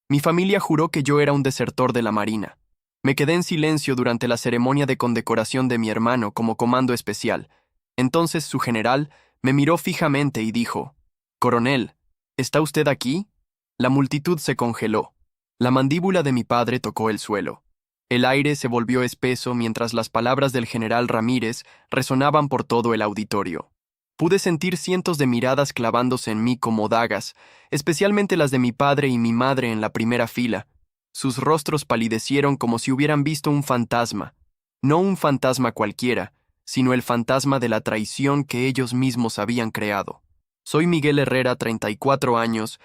Mi familia juró que yo era un desertor de la Marina. Me quedé en silencio durante la ceremonia de condecoración de mi hermano como comando especial. Entonces su general me miró fijamente y dijo: «Coronel, ¿está usted aquí?». La multitud se congeló. La mandíbula de mi padre tocó el suelo. El aire se volvió espeso mientras las palabras del general Ramírez resonaban por todo el auditorio. Pude sentir cientos de miradas clavándose en mí como dagas, especialmente las de mi padre y mi madre en la primera fila. Sus rostros palidecieron como si hubieran visto un fantasma. No un fantasma cualquiera, sino el fantasma de la traición que ellos mismos habían creado. Soy Miguel Herrera, 34 años,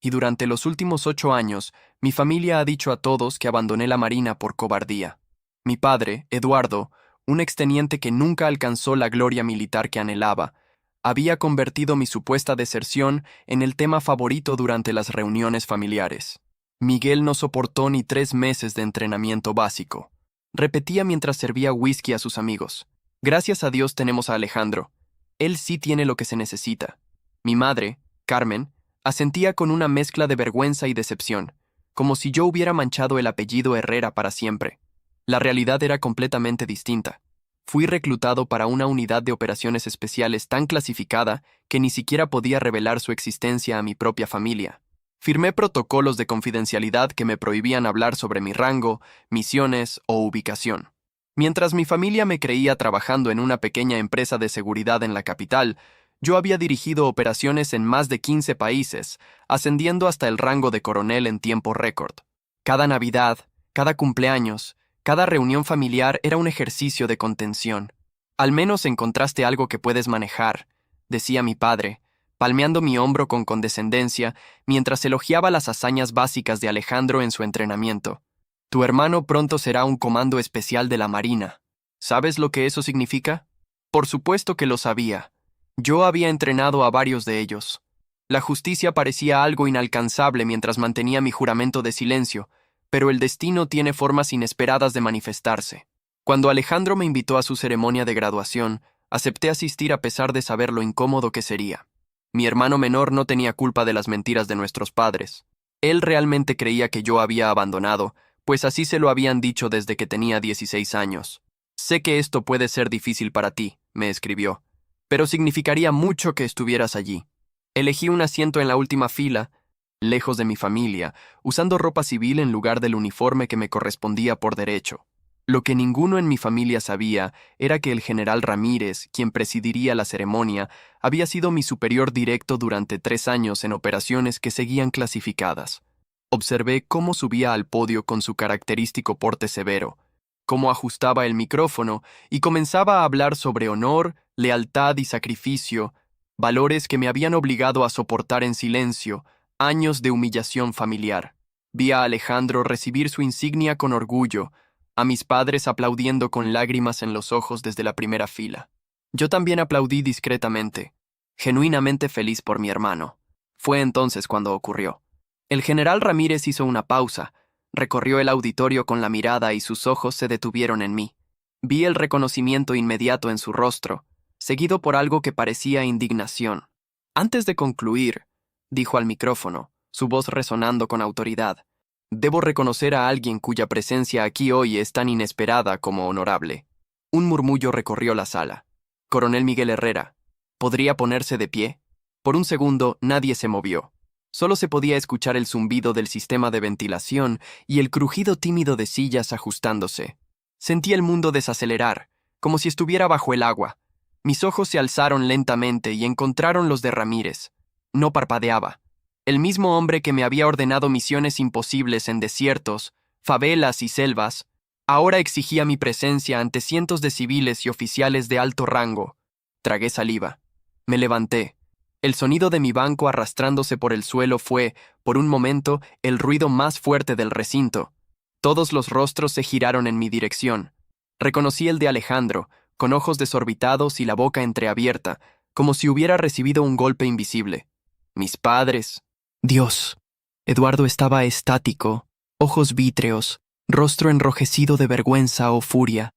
y durante los últimos 8 años, mi familia ha dicho a todos que abandoné la Marina por cobardía. Mi padre, Eduardo, un exteniente que nunca alcanzó la gloria militar que anhelaba, había convertido mi supuesta deserción en el tema favorito durante las reuniones familiares. Miguel no soportó ni 3 meses de entrenamiento básico. Repetía mientras servía whisky a sus amigos: «Gracias a Dios tenemos a Alejandro. Él sí tiene lo que se necesita». Mi madre, Carmen, asentía con una mezcla de vergüenza y decepción, como si yo hubiera manchado el apellido Herrera para siempre. La realidad era completamente distinta. Fui reclutado para una unidad de operaciones especiales tan clasificada que ni siquiera podía revelar su existencia a mi propia familia. Firmé protocolos de confidencialidad que me prohibían hablar sobre mi rango, misiones o ubicación. Mientras mi familia me creía trabajando en una pequeña empresa de seguridad en la capital, yo había dirigido operaciones en más de 15 países, ascendiendo hasta el rango de coronel en tiempo récord. Cada Navidad, cada cumpleaños, cada reunión familiar era un ejercicio de contención. «Al menos encontraste algo que puedes manejar», decía mi padre, palmeando mi hombro con condescendencia mientras elogiaba las hazañas básicas de Alejandro en su entrenamiento. «Tu hermano pronto será un comando especial de la Marina. ¿Sabes lo que eso significa?». Por supuesto que lo sabía. Yo había entrenado a varios de ellos. La justicia parecía algo inalcanzable mientras mantenía mi juramento de silencio, pero el destino tiene formas inesperadas de manifestarse. Cuando Alejandro me invitó a su ceremonia de graduación, acepté asistir a pesar de saber lo incómodo que sería. Mi hermano menor no tenía culpa de las mentiras de nuestros padres. Él realmente creía que yo había abandonado, pues así se lo habían dicho desde que tenía 16 años. «Sé que esto puede ser difícil para ti», me escribió, «pero significaría mucho que estuvieras allí». Elegí un asiento en la última fila, lejos de mi familia, usando ropa civil en lugar del uniforme que me correspondía por derecho. Lo que ninguno en mi familia sabía era que el general Ramírez, quien presidiría la ceremonia, había sido mi superior directo durante 3 años en operaciones que seguían clasificadas. Observé cómo subía al podio con su característico porte severo, cómo ajustaba el micrófono y comenzaba a hablar sobre honor, lealtad y sacrificio, valores que me habían obligado a soportar en silencio años de humillación familiar. Vi a Alejandro recibir su insignia con orgullo, a mis padres aplaudiendo con lágrimas en los ojos desde la primera fila. Yo también aplaudí discretamente, genuinamente feliz por mi hermano. Fue entonces cuando ocurrió. El general Ramírez hizo una pausa, recorrió el auditorio con la mirada y sus ojos se detuvieron en mí. Vi el reconocimiento inmediato en su rostro, seguido por algo que parecía indignación. Antes de concluir, dijo al micrófono, su voz resonando con autoridad: «Debo reconocer a alguien cuya presencia aquí hoy es tan inesperada como honorable». Un murmullo recorrió la sala. «Coronel Miguel Herrera, ¿podría ponerse de pie?». Por un segundo nadie se movió. Solo se podía escuchar el zumbido del sistema de ventilación y el crujido tímido de sillas ajustándose. Sentí el mundo desacelerar, como si estuviera bajo el agua. Mis ojos se alzaron lentamente y encontraron los de Ramírez. No parpadeaba. El mismo hombre que me había ordenado misiones imposibles en desiertos, favelas y selvas, ahora exigía mi presencia ante cientos de civiles y oficiales de alto rango. Tragué saliva. Me levanté. El sonido de mi banco arrastrándose por el suelo fue, por un momento, el ruido más fuerte del recinto. Todos los rostros se giraron en mi dirección. Reconocí el de Alejandro, con ojos desorbitados y la boca entreabierta, como si hubiera recibido un golpe invisible. Mis padres. Dios. Eduardo estaba estático, ojos vítreos, rostro enrojecido de vergüenza o furia.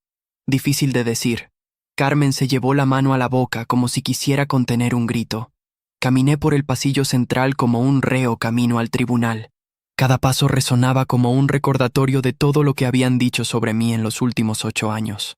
Difícil de decir. Carmen se llevó la mano a la boca como si quisiera contener un grito. Caminé por el pasillo central como un reo camino al tribunal. Cada paso resonaba como un recordatorio de todo lo que habían dicho sobre mí en los últimos 8 años.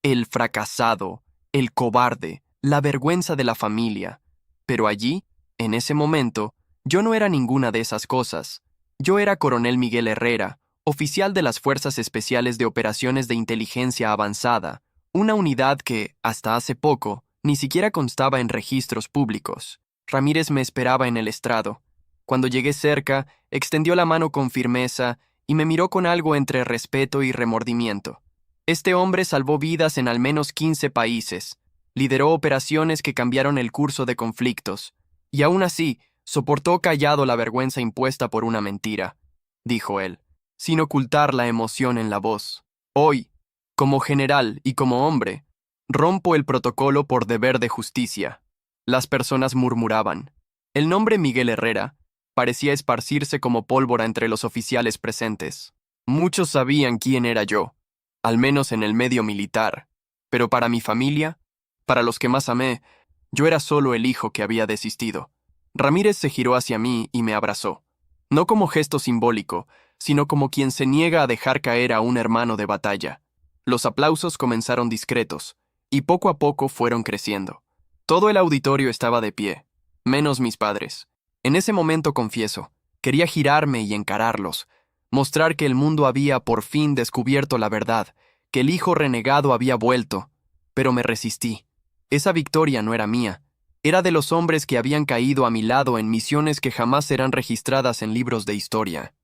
El fracasado, el cobarde, la vergüenza de la familia. Pero allí, en ese momento, yo no era ninguna de esas cosas. Yo era Coronel Miguel Herrera, oficial de las Fuerzas Especiales de Operaciones de Inteligencia Avanzada, una unidad que, hasta hace poco, ni siquiera constaba en registros públicos. Ramírez me esperaba en el estrado. Cuando llegué cerca, extendió la mano con firmeza y me miró con algo entre respeto y remordimiento. Este hombre salvó vidas en al menos 15 países, lideró operaciones que cambiaron el curso de conflictos, y aún así soportó callado la vergüenza impuesta por una mentira, dijo él, sin ocultar la emoción en la voz. Hoy, como general y como hombre, rompo el protocolo por deber de justicia. Las personas murmuraban. El nombre Miguel Herrera parecía esparcirse como pólvora entre los oficiales presentes. Muchos sabían quién era yo, al menos en el medio militar, pero para mi familia, para los que más amé, yo era solo el hijo que había desistido. Ramírez se giró hacia mí y me abrazó, no como gesto simbólico, sino como quien se niega a dejar caer a un hermano de batalla. Los aplausos comenzaron discretos, y poco a poco fueron creciendo. Todo el auditorio estaba de pie, menos mis padres. En ese momento, confieso, quería girarme y encararlos, mostrar que el mundo había por fin descubierto la verdad, que el hijo renegado había vuelto, pero me resistí. Esa victoria no era mía, era de los hombres que habían caído a mi lado en misiones que jamás serán registradas en libros de historia.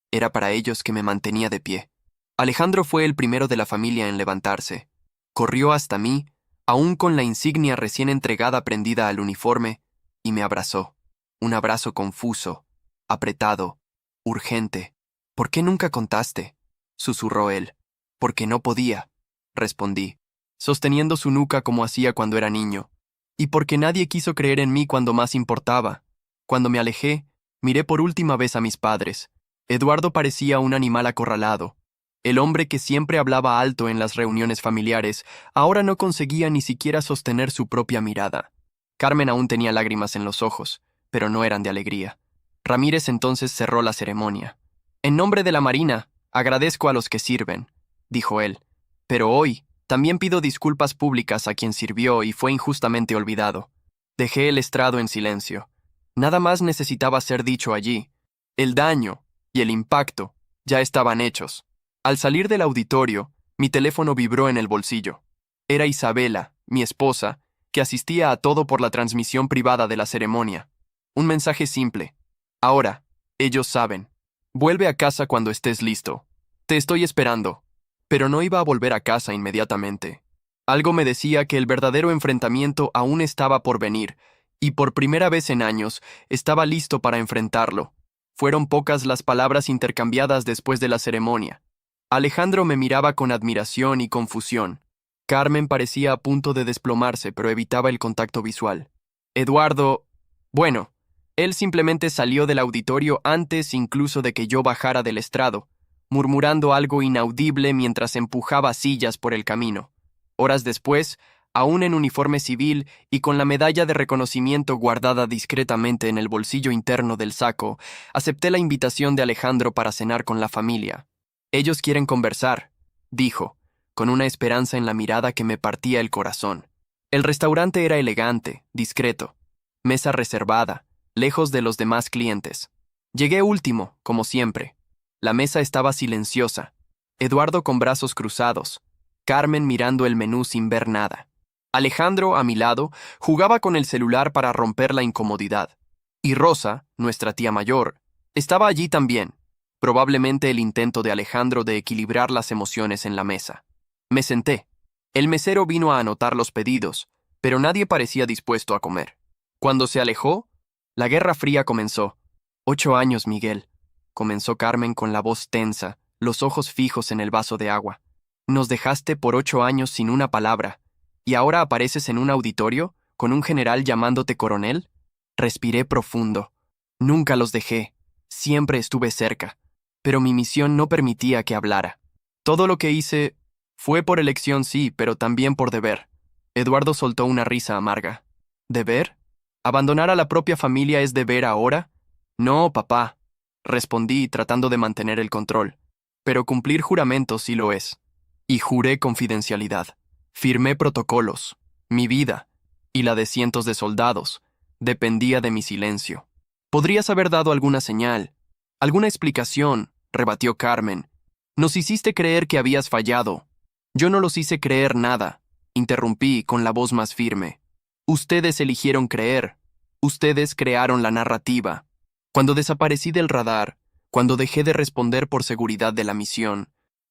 Era para ellos que me mantenía de pie. Alejandro fue el primero de la familia en levantarse. Corrió hasta mí, aún con la insignia recién entregada prendida al uniforme, y me abrazó. Un abrazo confuso, apretado, urgente. ¿Por qué nunca contaste?, susurró él. Porque no podía, respondí, sosteniendo su nuca como hacía cuando era niño. Y porque nadie quiso creer en mí cuando más importaba. Cuando me alejé, miré por última vez a mis padres. Eduardo parecía un animal acorralado. El hombre que siempre hablaba alto en las reuniones familiares, ahora no conseguía ni siquiera sostener su propia mirada. Carmen aún tenía lágrimas en los ojos, pero no eran de alegría. Ramírez entonces cerró la ceremonia. En nombre de la Marina, agradezco a los que sirven, dijo él, pero hoy también pido disculpas públicas a quien sirvió y fue injustamente olvidado. Dejé el estrado en silencio. Nada más necesitaba ser dicho allí. El daño y el impacto ya estaban hechos. Al salir del auditorio, mi teléfono vibró en el bolsillo. Era Isabela, mi esposa, que asistía a todo por la transmisión privada de la ceremonia. Un mensaje simple. Ahora, ellos saben. Vuelve a casa cuando estés listo. Te estoy esperando. Pero no iba a volver a casa inmediatamente. Algo me decía que el verdadero enfrentamiento aún estaba por venir, y por primera vez en años estaba listo para enfrentarlo. Fueron pocas las palabras intercambiadas después de la ceremonia. Alejandro me miraba con admiración y confusión. Carmen parecía a punto de desplomarse, pero evitaba el contacto visual. Eduardo... Bueno, él simplemente salió del auditorio antes incluso de que yo bajara del estrado, murmurando algo inaudible mientras empujaba sillas por el camino. Horas después, aún en uniforme civil y con la medalla de reconocimiento guardada discretamente en el bolsillo interno del saco, acepté la invitación de Alejandro para cenar con la familia. Ellos quieren conversar, dijo, con una esperanza en la mirada que me partía el corazón. El restaurante era elegante, discreto, mesa reservada, lejos de los demás clientes. Llegué último, como siempre. La mesa estaba silenciosa, Eduardo con brazos cruzados, Carmen mirando el menú sin ver nada. Alejandro, a mi lado, jugaba con el celular para romper la incomodidad. Y Rosa, nuestra tía mayor, estaba allí también, probablemente el intento de Alejandro de equilibrar las emociones en la mesa. Me senté. El mesero vino a anotar los pedidos, pero nadie parecía dispuesto a comer. Cuando se alejó, la Guerra Fría comenzó. 8 años, Miguel, comenzó Carmen con la voz tensa, los ojos fijos en el vaso de agua. Nos dejaste por 8 años sin una palabra, y ahora apareces en un auditorio con un general llamándote coronel. Respiré profundo. Nunca los dejé, siempre estuve cerca, pero mi misión no permitía que hablara. Todo lo que hice fue por elección, sí, pero también por deber. Eduardo soltó una risa amarga. ¿Deber? ¿Abandonar a la propia familia es deber ahora? No, papá. respondí tratando de mantener el control. Pero cumplir juramentos sí lo es. Y juré confidencialidad. Firmé protocolos. Mi vida, y la de cientos de soldados, dependía de mi silencio. Podrías haber dado alguna señal, alguna explicación, rebatió Carmen. Nos hiciste creer que habías fallado. Yo no los hice creer nada, interrumpí con la voz más firme. Ustedes eligieron creer. Ustedes crearon la narrativa. Cuando desaparecí del radar, cuando dejé de responder por seguridad de la misión,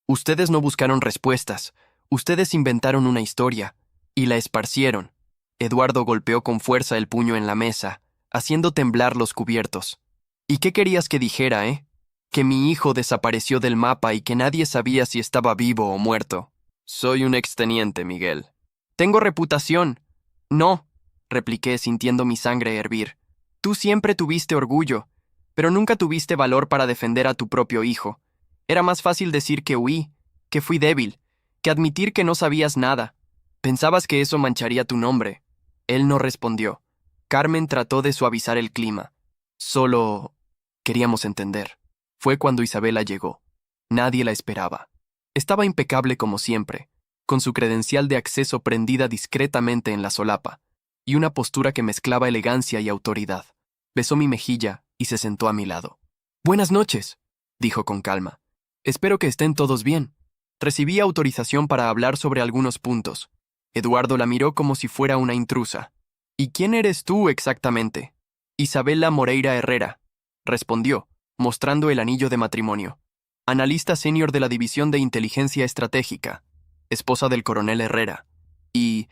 ustedes no buscaron respuestas, ustedes inventaron una historia y la esparcieron. Eduardo golpeó con fuerza el puño en la mesa, haciendo temblar los cubiertos. ¿Y qué querías que dijera, Que mi hijo desapareció del mapa y que nadie sabía si estaba vivo o muerto. Soy un exteniente, Miguel. Tengo reputación. No, repliqué sintiendo mi sangre hervir. Tú siempre tuviste orgullo, pero nunca tuviste valor para defender a tu propio hijo. Era más fácil decir que huí, que fui débil, que admitir que no sabías nada. Pensabas que eso mancharía tu nombre. Él no respondió. Carmen trató de suavizar el clima. Solo queríamos entender. Fue cuando Isabela llegó. Nadie la esperaba. Estaba impecable como siempre, con su credencial de acceso prendida discretamente en la solapa, y una postura que mezclaba elegancia y autoridad. Besó mi mejilla y se sentó a mi lado. «Buenas noches», dijo con calma. «Espero que estén todos bien. Recibí autorización para hablar sobre algunos puntos». Eduardo la miró como si fuera una intrusa. «¿Y quién eres tú exactamente?» «Isabela Moreira Herrera», respondió, mostrando el anillo de matrimonio. «Analista senior de la División de Inteligencia Estratégica, esposa del coronel Herrera. Y,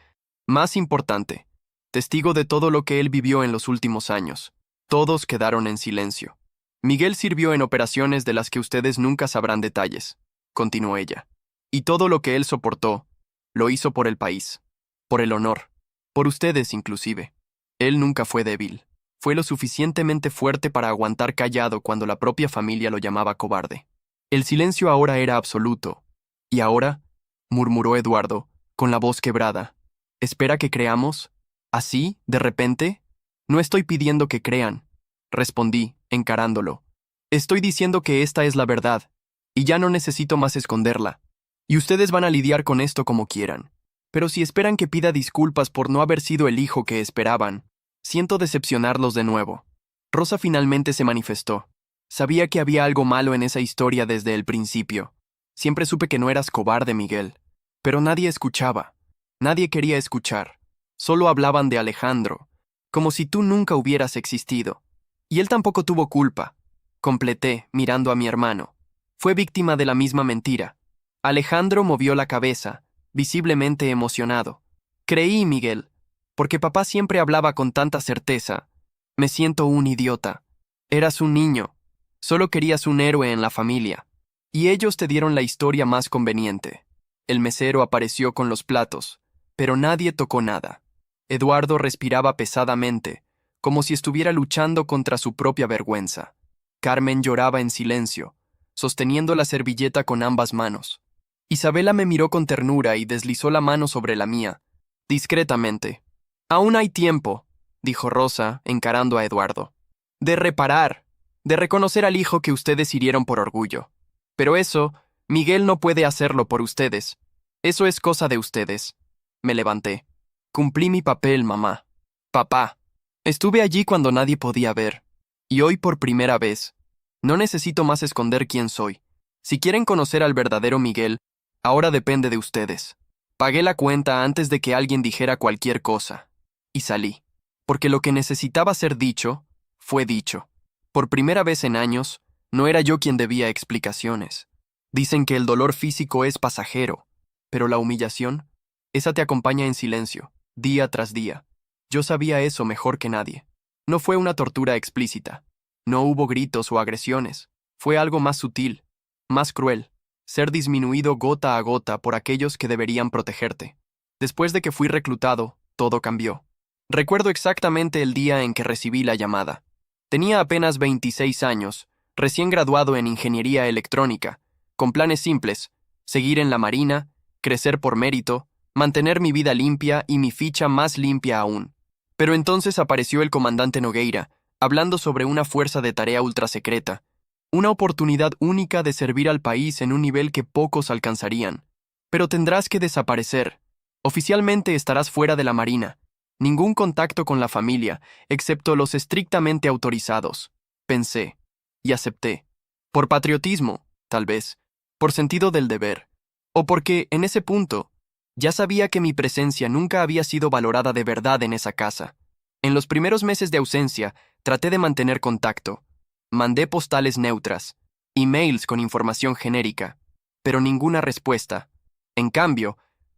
más importante, testigo de todo lo que él vivió en los últimos años». Todos quedaron en silencio. «Miguel sirvió en operaciones de las que ustedes nunca sabrán detalles», continuó ella. «Y todo lo que él soportó, lo hizo por el país, por el honor, por ustedes inclusive. Él nunca fue débil. Fue lo suficientemente fuerte para aguantar callado cuando la propia familia lo llamaba cobarde. El silencio ahora era absoluto. ¿Y ahora?», murmuró Eduardo, con la voz quebrada. «¿Espera que creamos? ¿Así, de repente?» «No estoy pidiendo que crean», respondí, encarándolo. «Estoy diciendo que esta es la verdad, y ya no necesito más esconderla. Y ustedes van a lidiar con esto como quieran. Pero si esperan que pida disculpas por no haber sido el hijo que esperaban, siento decepcionarlos de nuevo». Rosa finalmente se manifestó. «Sabía que había algo malo en esa historia desde el principio. Siempre supe que no eras cobarde, Miguel. Pero nadie escuchaba. Nadie quería escuchar. Solo hablaban de Alejandro, como si tú nunca hubieras existido. Y él tampoco tuvo culpa», completé, mirando a mi hermano. «Fue víctima de la misma mentira». Alejandro movió la cabeza, visiblemente emocionado. «Creí, Miguel, porque papá siempre hablaba con tanta certeza. Me siento un idiota. Eras un niño. Solo querías un héroe en la familia. Y ellos te dieron la historia más conveniente». El mesero apareció con los platos, pero nadie tocó nada. Eduardo respiraba pesadamente, como si estuviera luchando contra su propia vergüenza. Carmen lloraba en silencio, sosteniendo la servilleta con ambas manos. Isabela me miró con ternura y deslizó la mano sobre la mía, discretamente. «Aún hay tiempo», dijo Rosa, encarando a Eduardo. «De reparar, de reconocer al hijo que ustedes hirieron por orgullo. Pero eso, Miguel no puede hacerlo por ustedes. Eso es cosa de ustedes». Me levanté. «Cumplí mi papel, mamá. Papá. Estuve allí cuando nadie podía ver. Y hoy por primera vez. No necesito más esconder quién soy. Si quieren conocer al verdadero Miguel, ahora depende de ustedes». Pagué la cuenta antes de que alguien dijera cualquier cosa. Y salí. Porque lo que necesitaba ser dicho, fue dicho. Por primera vez en años, no era yo quien debía explicaciones. Dicen que el dolor físico es pasajero, pero la humillación, esa te acompaña en silencio, día tras día. Yo sabía eso mejor que nadie. No fue una tortura explícita. No hubo gritos o agresiones. Fue algo más sutil, más cruel. Ser disminuido gota a gota por aquellos que deberían protegerte. Después de que fui reclutado, todo cambió. Recuerdo exactamente el día en que recibí la llamada. Tenía apenas 26 años, recién graduado en ingeniería electrónica, con planes simples: seguir en la marina, crecer por mérito, mantener mi vida limpia y mi ficha más limpia aún. Pero entonces apareció el comandante Nogueira, hablando sobre una fuerza de tarea ultrasecreta, Una oportunidad única de servir al país en un nivel que pocos alcanzarían. Pero tendrás que desaparecer. Oficialmente estarás fuera de la Marina. Ningún contacto con la familia, excepto los estrictamente autorizados. Pensé. Y acepté. Por patriotismo, tal vez. Por sentido del deber. O porque, en ese punto, ya sabía que mi presencia nunca había sido valorada de verdad en esa casa. En los primeros meses de ausencia, traté de mantener contacto. Mandé postales neutras, emails con información genérica, pero ninguna respuesta. En cambio,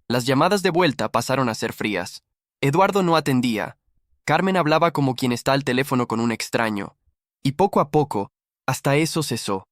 las llamadas de vuelta pasaron a ser frías. Eduardo no atendía. Carmen hablaba como quien está al teléfono con un extraño. Y poco a poco, hasta eso cesó.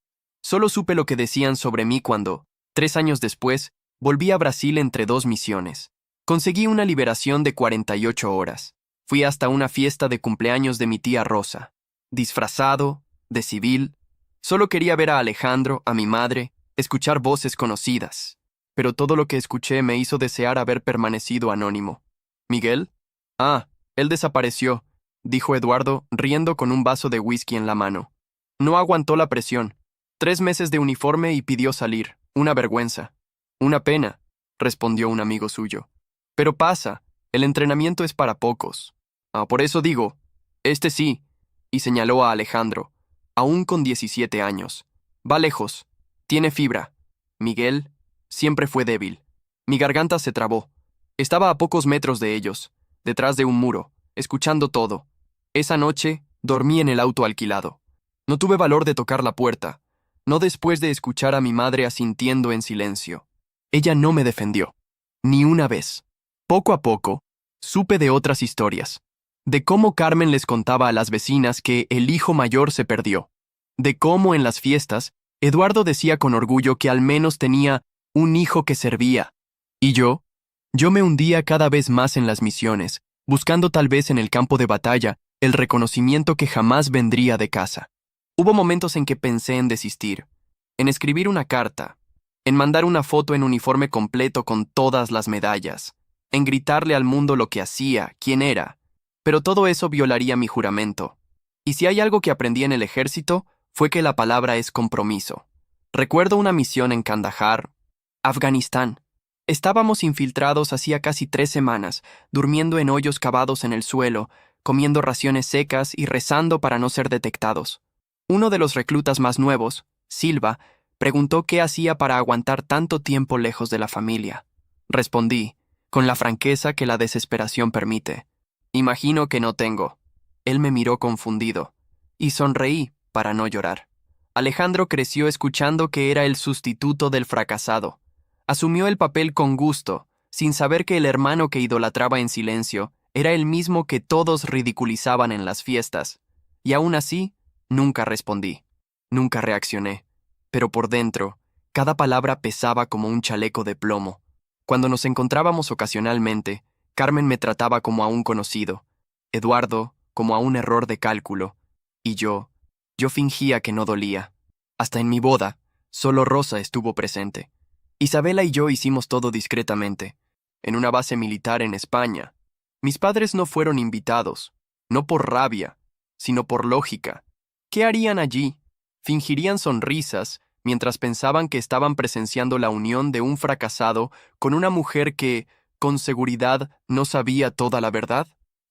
Solo supe lo que decían sobre mí cuando, 3 años después, volví a Brasil entre 2 misiones. Conseguí una liberación de 48 horas. Fui hasta una fiesta de cumpleaños de mi tía Rosa. Disfrazado, de civil. Solo quería ver a Alejandro, a mi madre, escuchar voces conocidas. Pero todo lo que escuché me hizo desear haber permanecido anónimo. ¿Miguel? Ah, él desapareció, dijo Eduardo, riendo con un vaso de whisky en la mano. No aguantó la presión. 3 meses de uniforme y pidió salir. Una vergüenza. Una pena, respondió un amigo suyo. Pero pasa, el entrenamiento es para pocos. Por eso digo, este sí, y señaló a Alejandro, aún con 17 años. Va lejos, tiene fibra. Miguel siempre fue débil. Mi garganta se trabó. Estaba a pocos metros de ellos, detrás de un muro, escuchando todo. Esa noche dormí en el auto alquilado. No tuve valor de tocar la puerta, no después de escuchar a mi madre asintiendo en silencio. Ella no me defendió, ni una vez. Poco a poco, supe de otras historias, de cómo Carmen les contaba a las vecinas que el hijo mayor se perdió, de cómo en las fiestas, Eduardo decía con orgullo que al menos tenía un hijo que servía. Y yo me hundía cada vez más en las misiones, buscando tal vez en el campo de batalla el reconocimiento que jamás vendría de casa. Hubo momentos en que pensé en desistir, en escribir una carta, en mandar una foto en uniforme completo con todas las medallas, en gritarle al mundo lo que hacía, quién era, pero todo eso violaría mi juramento. Y si hay algo que aprendí en el ejército, fue que la palabra es compromiso. Recuerdo una misión en Kandahar, Afganistán. Estábamos infiltrados hacía casi 3 semanas, durmiendo en hoyos cavados en el suelo, comiendo raciones secas y rezando para no ser detectados. Uno de los reclutas más nuevos, Silva, preguntó qué hacía para aguantar tanto tiempo lejos de la familia. Respondí, con la franqueza que la desesperación permite. Imagino que no tengo. Él me miró confundido, y sonreí para no llorar. Alejandro creció escuchando que era el sustituto del fracasado. Asumió el papel con gusto, sin saber que el hermano que idolatraba en silencio era el mismo que todos ridiculizaban en las fiestas. Y aún así, nunca respondí. Nunca reaccioné. Pero por dentro, cada palabra pesaba como un chaleco de plomo. Cuando nos encontrábamos ocasionalmente, Carmen me trataba como a un conocido, Eduardo como a un error de cálculo, y yo fingía que no dolía. Hasta en mi boda, solo Rosa estuvo presente. Isabela y yo hicimos todo discretamente, en una base militar en España. Mis padres no fueron invitados, no por rabia, sino por lógica. ¿Qué harían allí? Fingirían sonrisas mientras pensaban que estaban presenciando la unión de un fracasado con una mujer que, con seguridad, no sabía toda la verdad.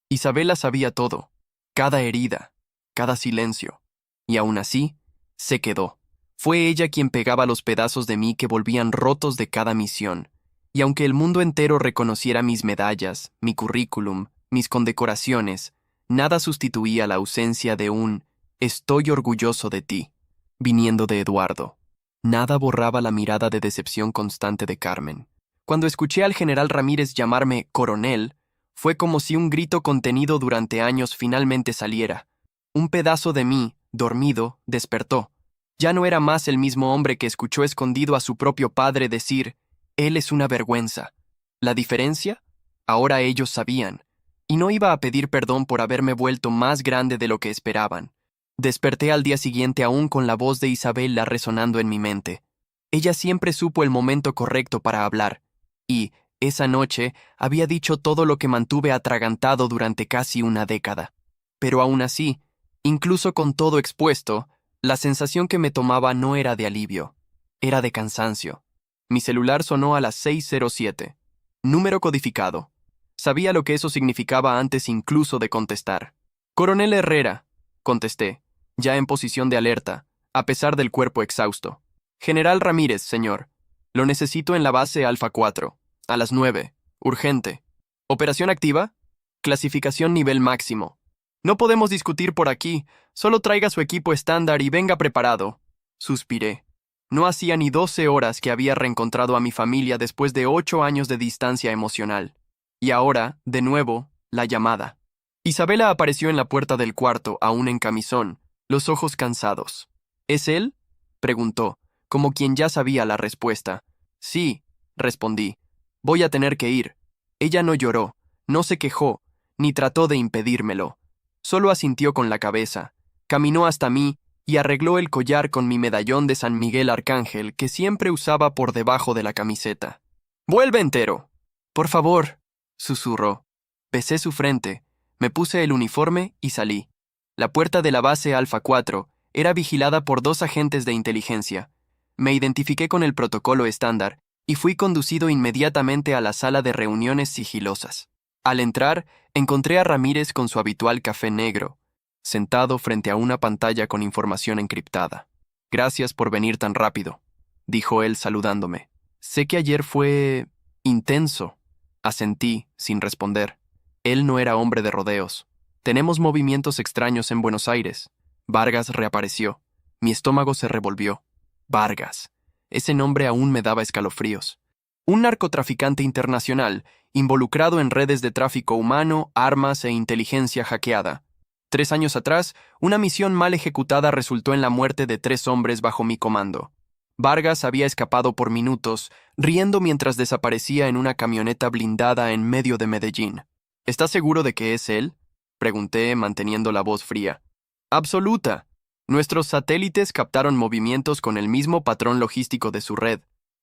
Isabela sabía todo, cada herida, cada silencio, y aún así, se quedó. Fue ella quien pegaba los pedazos de mí que volvían rotos de cada misión, y aunque el mundo entero reconociera mis medallas, mi currículum, mis condecoraciones, nada sustituía la ausencia de un «estoy orgulloso de ti», viniendo de Eduardo. Nada borraba la mirada de decepción constante de Carmen. Cuando escuché al general Ramírez llamarme coronel, fue como si un grito contenido durante años finalmente saliera. Un pedazo de mí, dormido, despertó. Ya no era más el mismo hombre que escuchó escondido a su propio padre decir, «Él es una vergüenza». ¿La diferencia? Ahora ellos sabían, y no iba a pedir perdón por haberme vuelto más grande de lo que esperaban. Desperté al día siguiente aún con la voz de Isabela resonando en mi mente. Ella siempre supo el momento correcto para hablar, y, esa noche, había dicho todo lo que mantuve atragantado durante casi una década. Pero aún así, incluso con todo expuesto, La sensación que me tomaba no era de alivio, era de cansancio. Mi celular sonó a las 6:07. Número codificado. Sabía lo que eso significaba antes incluso de contestar. Coronel Herrera, contesté, ya en posición de alerta, a pesar del cuerpo exhausto. General Ramírez, señor. Lo necesito en la base Alfa 4. A las 9. Urgente. ¿Operación activa? Clasificación nivel máximo. No podemos discutir por aquí. Solo traiga su equipo estándar y venga preparado. Suspiré. No hacía ni 12 horas que había reencontrado a mi familia después de 8 años de distancia emocional. Y ahora, de nuevo, la llamada. Isabela apareció en la puerta del cuarto, aún en camisón, los ojos cansados. ¿Es él? Preguntó, como quien ya sabía la respuesta. Sí, respondí. Voy a tener que ir. Ella no lloró, no se quejó, ni trató de impedírmelo. Solo asintió con la cabeza, caminó hasta mí y arregló el collar con mi medallón de San Miguel Arcángel que siempre usaba por debajo de la camiseta. «¡Vuelve entero!» «Por favor», susurró. Besé su frente, me puse el uniforme y salí. La puerta de la base Alfa 4 era vigilada por 2 agentes de inteligencia. Me identifiqué con el protocolo estándar y fui conducido inmediatamente a la sala de reuniones sigilosas. Al entrar, encontré a Ramírez con su habitual café negro, sentado frente a una pantalla con información encriptada. «Gracias por venir tan rápido», dijo él saludándome. «Sé que ayer fue intenso», asentí, sin responder. Él no era hombre de rodeos. «Tenemos movimientos extraños en Buenos Aires». Vargas reapareció. Mi estómago se revolvió. Vargas. Ese nombre aún me daba escalofríos. Un narcotraficante internacional, involucrado en redes de tráfico humano, armas e inteligencia hackeada. 3 años atrás, una misión mal ejecutada resultó en la muerte de 3 hombres bajo mi comando. Vargas había escapado por minutos, riendo mientras desaparecía en una camioneta blindada en medio de Medellín. ¿Estás seguro de que es él?, pregunté, manteniendo la voz fría. Absoluta. Nuestros satélites captaron movimientos con el mismo patrón logístico de su red.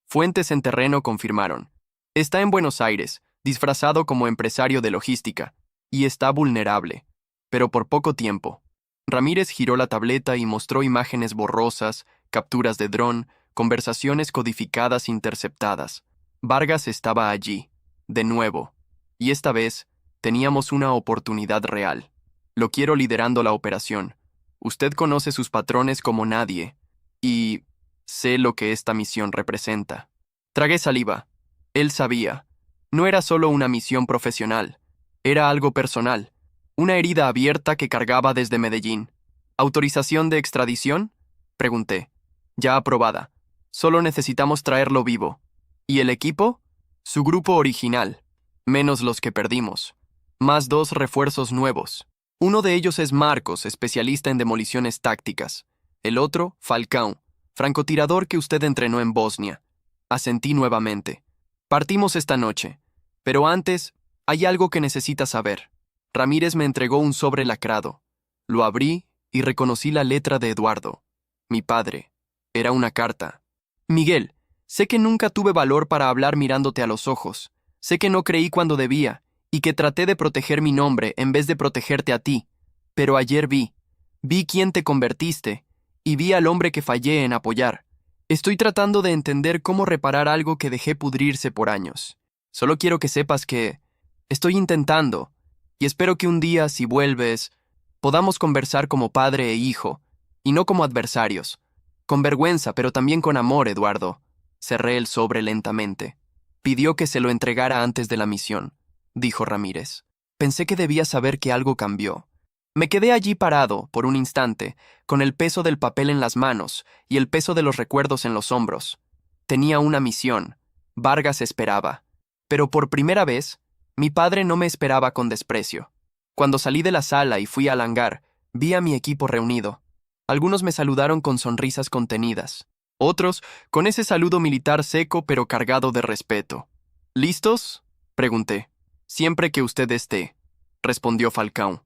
Fuentes en terreno confirmaron. Está en Buenos Aires, disfrazado como empresario de logística, y está vulnerable, pero por poco tiempo. Ramírez giró la tableta y mostró imágenes borrosas, capturas de dron, conversaciones codificadas interceptadas. Vargas estaba allí, de nuevo, y esta vez teníamos una oportunidad real. Lo quiero liderando la operación. Usted conoce sus patrones como nadie, y sé lo que esta misión representa. Tragué saliva. Él sabía. No era solo una misión profesional, era algo personal. Una herida abierta que cargaba desde Medellín. ¿Autorización de extradición?, pregunté. Ya aprobada. Solo necesitamos traerlo vivo. ¿Y el equipo? Su grupo original. Menos los que perdimos. Más 2 refuerzos nuevos. Uno de ellos es Marcos, especialista en demoliciones tácticas. El otro, Falcão, francotirador que usted entrenó en Bosnia. Asentí nuevamente. Partimos esta noche. Pero antes, hay algo que necesita saber. Ramírez me entregó un sobre lacrado. Lo abrí y reconocí la letra de Eduardo, mi padre. Era una carta. Miguel, sé que nunca tuve valor para hablar mirándote a los ojos. Sé que no creí cuando debía, y que traté de proteger mi nombre en vez de protegerte a ti. Pero ayer vi quién te convertiste, y vi al hombre que fallé en apoyar. Estoy tratando de entender cómo reparar algo que dejé pudrirse por años. Solo quiero que sepas que estoy intentando, y espero que un día, si vuelves, podamos conversar como padre e hijo, y no como adversarios. Con vergüenza, pero también con amor, Eduardo. Cerré el sobre lentamente. Pidió que se lo entregara antes de la misión, dijo Ramírez. Pensé que debía saber que algo cambió. Me quedé allí parado, por un instante, con el peso del papel en las manos y el peso de los recuerdos en los hombros. Tenía una misión. Vargas esperaba. Pero por primera vez, mi padre no me esperaba con desprecio. Cuando salí de la sala y fui al hangar, vi a mi equipo reunido. Algunos me saludaron con sonrisas contenidas. Otros, con ese saludo militar seco pero cargado de respeto. ¿Listos?, pregunté. Siempre que usted esté, respondió Falcão.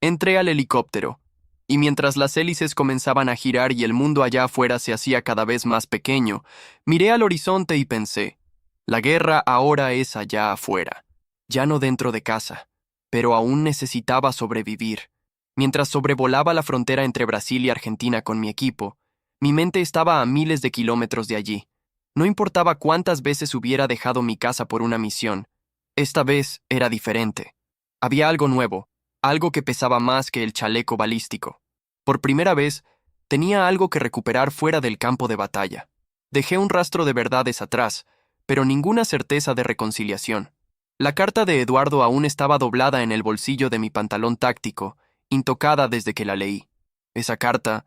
Entré al helicóptero, y mientras las hélices comenzaban a girar y el mundo allá afuera se hacía cada vez más pequeño, miré al horizonte y pensé, la guerra ahora es allá afuera, ya no dentro de casa, pero aún necesitaba sobrevivir. Mientras sobrevolaba la frontera entre Brasil y Argentina con mi equipo, mi mente estaba a miles de kilómetros de allí. No importaba cuántas veces hubiera dejado mi casa por una misión, esta vez era diferente. Había algo nuevo, algo que pesaba más que el chaleco balístico. Por primera vez, tenía algo que recuperar fuera del campo de batalla. Dejé un rastro de verdades atrás, pero ninguna certeza de reconciliación. La carta de Eduardo aún estaba doblada en el bolsillo de mi pantalón táctico, intocada desde que la leí. Esa carta,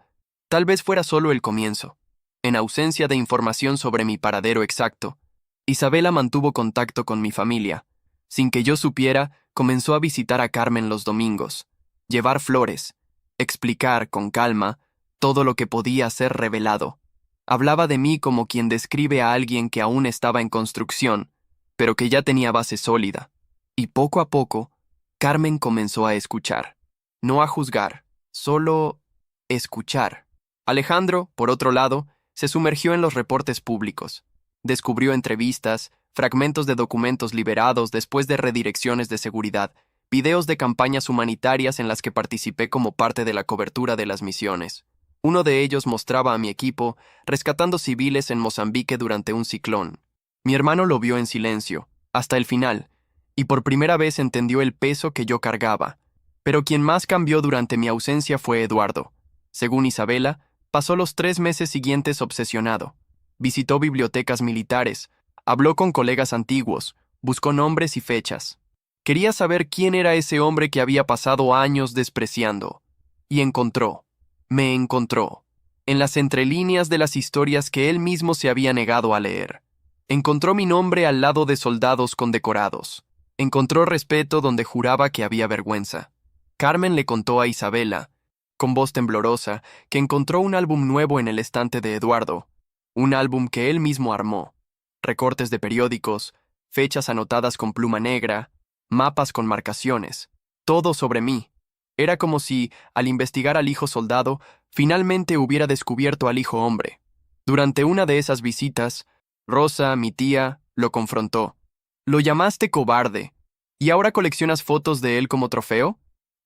tal vez fuera solo el comienzo. En ausencia de información sobre mi paradero exacto, Isabela mantuvo contacto con mi familia. Sin que yo supiera, comenzó a visitar a Carmen los domingos, llevar flores, explicar con calma todo lo que podía ser revelado. Hablaba de mí como quien describe a alguien que aún estaba en construcción, pero que ya tenía base sólida. Y poco a poco, Carmen comenzó a escuchar. No a juzgar, solo escuchar. Alejandro, por otro lado, se sumergió en los reportes públicos. Descubrió entrevistas, fragmentos de documentos liberados después de redirecciones de seguridad, videos de campañas humanitarias en las que participé como parte de la cobertura de las misiones. Uno de ellos mostraba a mi equipo rescatando civiles en Mozambique durante un ciclón. Mi hermano lo vio en silencio, hasta el final, y por primera vez entendió el peso que yo cargaba. Pero quien más cambió durante mi ausencia fue Eduardo. Según Isabela, pasó los 3 meses siguientes obsesionado. Visitó bibliotecas militares, habló con colegas antiguos, buscó nombres y fechas. Quería saber quién era ese hombre que había pasado años despreciando. Y me encontró, en las entrelíneas de las historias que él mismo se había negado a leer. Encontró mi nombre al lado de soldados condecorados. Encontró respeto donde juraba que había vergüenza. Carmen le contó a Isabela, con voz temblorosa, que encontró un álbum nuevo en el estante de Eduardo, un álbum que él mismo armó. Recortes de periódicos, fechas anotadas con pluma negra, mapas con marcaciones, todo sobre mí. Era como si, al investigar al hijo soldado, finalmente hubiera descubierto al hijo hombre. Durante una de esas visitas, Rosa, mi tía, lo confrontó. «Lo llamaste cobarde. ¿Y ahora coleccionas fotos de él como trofeo?»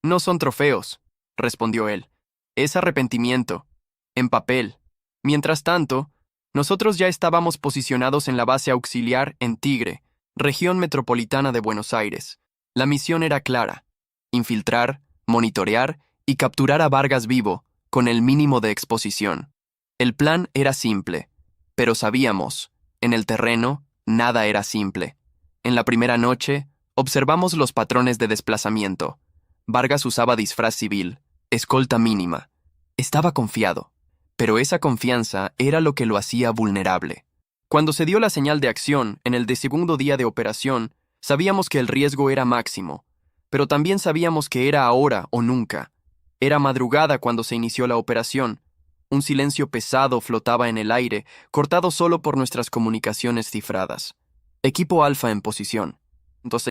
«No son trofeos», respondió él. «Es arrepentimiento. En papel. Mientras tanto, nosotros ya estábamos posicionados en la base auxiliar en Tigre, región metropolitana de Buenos Aires. La misión era clara: infiltrar, monitorear y capturar a Vargas vivo, con el mínimo de exposición. El plan era simple, pero sabíamos, en el terreno, nada era simple. En la primera noche, observamos los patrones de desplazamiento. Vargas usaba disfraz civil, escolta mínima. Estaba confiado, pero esa confianza era lo que lo hacía vulnerable. Cuando se dio la señal de acción en el segundo día de operación, sabíamos que el riesgo era máximo, pero también sabíamos que era ahora o nunca. Era madrugada cuando se inició la operación. Un silencio pesado flotaba en el aire, cortado solo por nuestras comunicaciones cifradas. Equipo Alfa en posición. Entonces,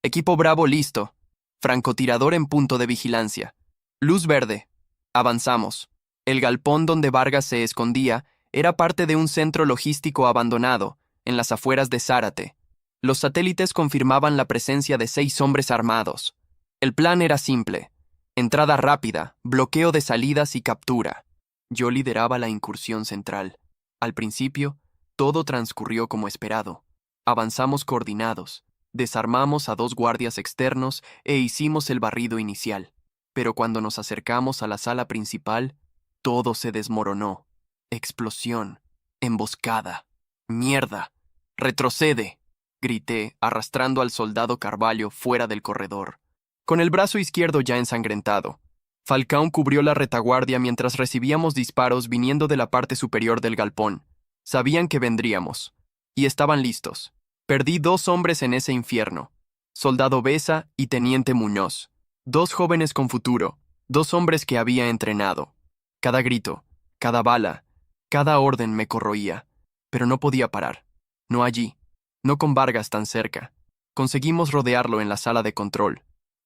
Equipo Bravo listo. Francotirador en punto de vigilancia. Luz verde. Avanzamos. El galpón donde Vargas se escondía era parte de un centro logístico abandonado, en las afueras de Zárate. Los satélites confirmaban la presencia de 6 hombres armados. El plan era simple: entrada rápida, bloqueo de salidas y captura. Yo lideraba la incursión central. Al principio, todo transcurrió como esperado. Avanzamos coordinados, desarmamos a 2 guardias externos e hicimos el barrido inicial. Pero cuando nos acercamos a la sala principal, todo se desmoronó. Explosión, emboscada. ¡Mierda! ¡Retrocede!, grité, arrastrando al soldado Carvalho fuera del corredor. Con el brazo izquierdo ya ensangrentado, Falcón cubrió la retaguardia mientras recibíamos disparos viniendo de la parte superior del galpón. Sabían que vendríamos, y estaban listos. Perdí 2 hombres en ese infierno: soldado Besa y teniente Muñoz. 2 jóvenes con futuro, 2 hombres que había entrenado. Cada grito, cada bala, cada orden me corroía, pero no podía parar. No allí, no con Vargas tan cerca. Conseguimos rodearlo en la sala de control.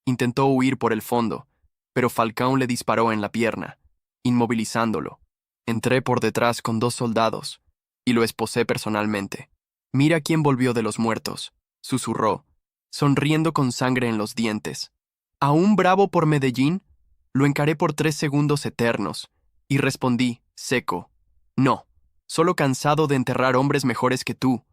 Intentó huir por el fondo, pero Falcón le disparó en la pierna, inmovilizándolo. Entré por detrás con 2 soldados y lo esposé personalmente. «Mira quién volvió de los muertos», susurró, sonriendo con sangre en los dientes. «¿Aún bravo por Medellín? Lo encaré por 3 segundos eternos, y respondí, seco, no, solo cansado de enterrar hombres mejores que tú.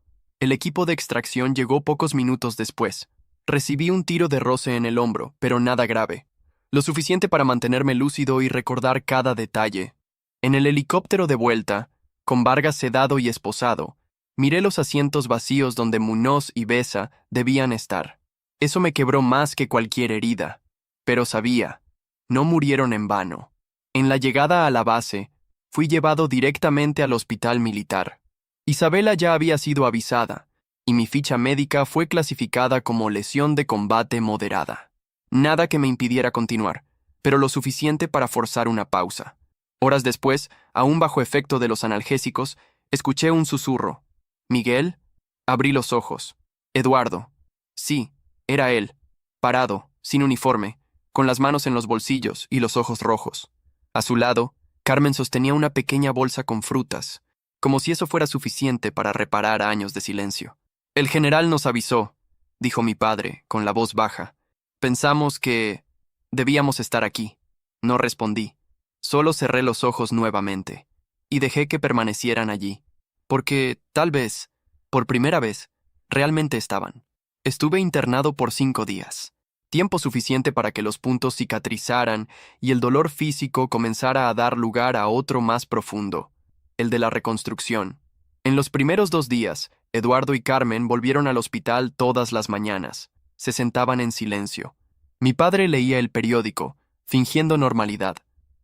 El equipo de extracción llegó pocos minutos después. Recibí un tiro de roce en el hombro, pero nada grave. Lo suficiente para mantenerme lúcido y recordar cada detalle. En el helicóptero de vuelta, con Vargas sedado y esposado, miré los asientos vacíos donde Muñoz y Besa debían estar. Eso me quebró más que cualquier herida. Pero sabía, no murieron en vano. En la llegada a la base, fui llevado directamente al hospital militar. Isabela ya había sido avisada, y mi ficha médica fue clasificada como lesión de combate moderada. Nada que me impidiera continuar, pero lo suficiente para forzar una pausa. Horas después, aún bajo efecto de los analgésicos, escuché un susurro. ¿Miguel? Abrí los ojos. Eduardo. Sí, era él, parado, sin uniforme, con las manos en los bolsillos y los ojos rojos. A su lado, Carmen sostenía una pequeña bolsa con frutas, como si eso fuera suficiente para reparar años de silencio. El general nos avisó, dijo mi padre, con la voz baja. Pensamos que debíamos estar aquí. No respondí. Solo cerré los ojos nuevamente y dejé que permanecieran allí, porque, tal vez, por primera vez, realmente estaban. Estuve internado por 5 días, tiempo suficiente para que los puntos cicatrizaran y el dolor físico comenzara a dar lugar a otro más profundo, el de la reconstrucción. En los primeros 2 días, Eduardo y Carmen volvieron al hospital todas las mañanas. Se sentaban en silencio. Mi padre leía el periódico, fingiendo normalidad.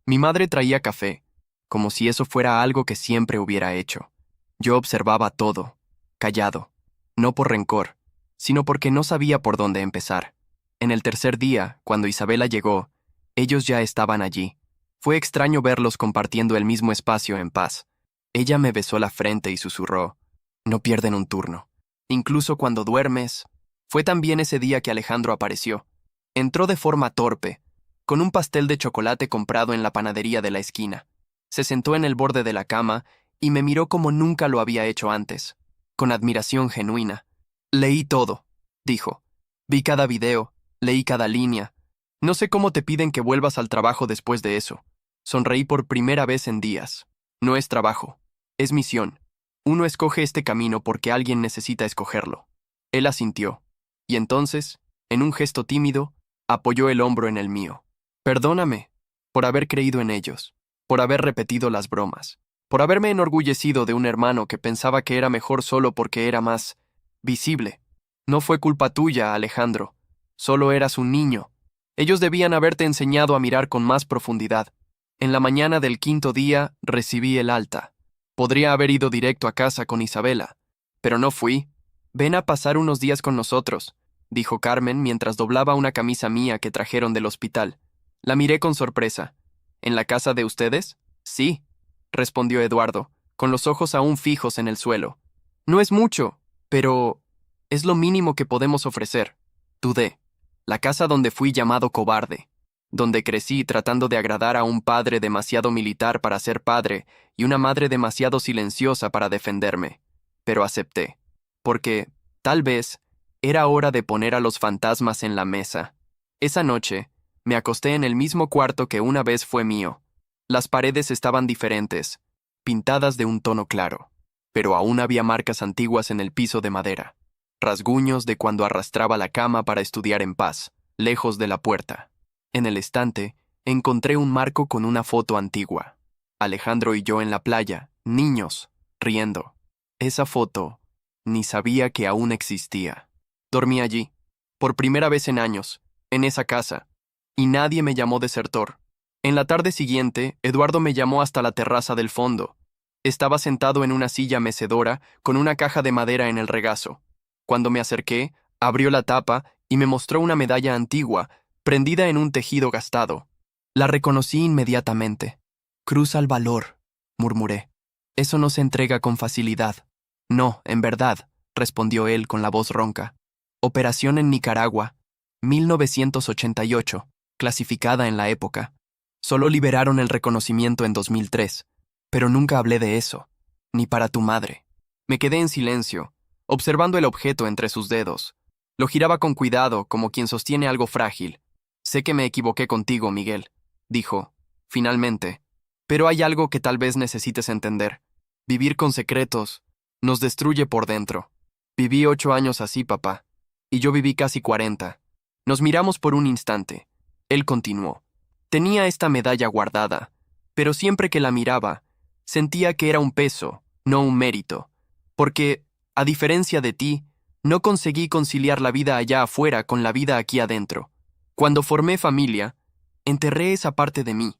Mi madre traía café, como si eso fuera algo que siempre hubiera hecho. Yo observaba todo, callado, no por rencor, sino porque no sabía por dónde empezar. En el tercer día, cuando Isabela llegó, ellos ya estaban allí. Fue extraño verlos compartiendo el mismo espacio en paz. Ella me besó la frente y susurró, no pierden un turno. Incluso cuando duermes. Fue también ese día que Alejandro apareció. Entró de forma torpe, con un pastel de chocolate comprado en la panadería de la esquina. Se sentó en el borde de la cama y me miró como nunca lo había hecho antes, con admiración genuina. Leí todo, dijo. Vi cada video, leí cada línea. No sé cómo te piden que vuelvas al trabajo después de eso. Sonreí por primera vez en días. No es trabajo, es misión. Uno escoge este camino porque alguien necesita escogerlo. Él asintió, y entonces, en un gesto tímido, apoyó el hombro en el mío. Perdóname por haber creído en ellos, por haber repetido las bromas, por haberme enorgullecido de un hermano que pensaba que era mejor solo porque era más visible. No fue culpa tuya, Alejandro. Solo eras un niño. Ellos debían haberte enseñado a mirar con más profundidad. En la mañana del 5.º día recibí el alta. Podría haber ido directo a casa con Isabela, pero no fui. Ven a pasar unos días con nosotros, dijo Carmen mientras doblaba una camisa mía que trajeron del hospital. La miré con sorpresa. ¿En la casa de ustedes? Sí, respondió Eduardo, con los ojos aún fijos en el suelo. No es mucho, pero es lo mínimo que podemos ofrecer. Dudé. La casa donde fui llamado cobarde, donde crecí tratando de agradar a un padre demasiado militar para ser padre y una madre demasiado silenciosa para defenderme. Pero acepté, porque, tal vez, era hora de poner a los fantasmas en la mesa. Esa noche, me acosté en el mismo cuarto que una vez fue mío. Las paredes estaban diferentes, pintadas de un tono claro, pero aún había marcas antiguas en el piso de madera, rasguños de cuando arrastraba la cama para estudiar en paz, lejos de la puerta. En el estante, encontré un marco con una foto antigua. Alejandro y yo en la playa, niños, riendo. Esa foto, ni sabía que aún existía. Dormí allí, por primera vez en años, en esa casa, y nadie me llamó desertor. En la tarde siguiente, Eduardo me llamó hasta la terraza del fondo. Estaba sentado en una silla mecedora con una caja de madera en el regazo. Cuando me acerqué, abrió la tapa y me mostró una medalla antigua, prendida en un tejido gastado. La reconocí inmediatamente. Cruz al valor, murmuré. Eso no se entrega con facilidad. No, en verdad, respondió él con la voz ronca. Operación en Nicaragua, 1988, clasificada en la época. Solo liberaron el reconocimiento en 2003, pero nunca hablé de eso, ni para tu madre. Me quedé en silencio, observando el objeto entre sus dedos. Lo giraba con cuidado, como quien sostiene algo frágil. Sé que me equivoqué contigo, Miguel. dijo, finalmente. Pero hay algo que tal vez necesites entender. Vivir con secretos nos destruye por dentro. Viví 8 años así, papá. Y yo viví casi 40. Nos miramos por un instante. Él continuó. Tenía esta medalla guardada, pero siempre que la miraba, sentía que era un peso, no un mérito. Porque, a diferencia de ti, no conseguí conciliar la vida allá afuera con la vida aquí adentro. Cuando formé familia, enterré esa parte de mí.